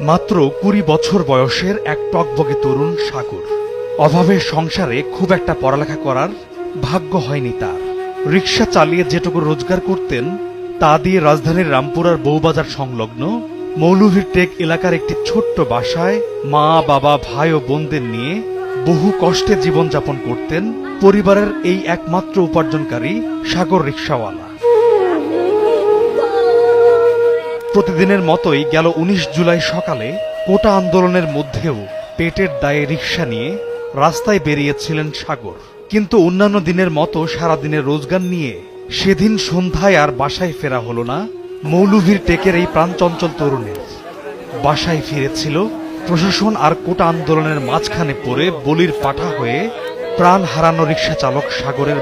মাত্র 20 বছর বয়সের এক টকবকে তরুণ সাগর। অভাবের সংসারে খুব একটা পড়ালেখা করার ভাগ্য হয়নি তার। রিকশা চালিয়ে যেটুকু রোজগার করতেন তা দিয়ে রাজধানীর রামপুরার বউবাজার সংলগ্ন মৌলভীর টেক এলাকার একটি ছোট্ট বাসায় মা, বাবা, ভাই ও বোনদের নিয়ে বহু কষ্টে জীবনযাপন করতেন পরিবারের এই একমাত্র উপার্জনকারী সাগর রিকশাওয়ালা। প্রতিদিনের মতোই গেল 19 জুলাই সকালে কোটা আন্দোলনের মধ্যেও পেটের দায়ে রিকশা নিয়ে রাস্তায় বেরিয়েছিলেন সাগর। কিন্তু অন্যান্য দিনের মতো সারাদিনের রোজগার নিয়ে সেদিন সন্ধ্যায় আর বাসায় ফেরা হলো না মৌলভীর টেকের এই প্রাণচঞ্চল তরুণের। বাসায় ফিরেছিল প্রশাসন আর কোটা আন্দোলনের মাঝখানে পড়ে বলির পাঠা হয়ে প্রাণ হারানো রিকশা চালক সাগরের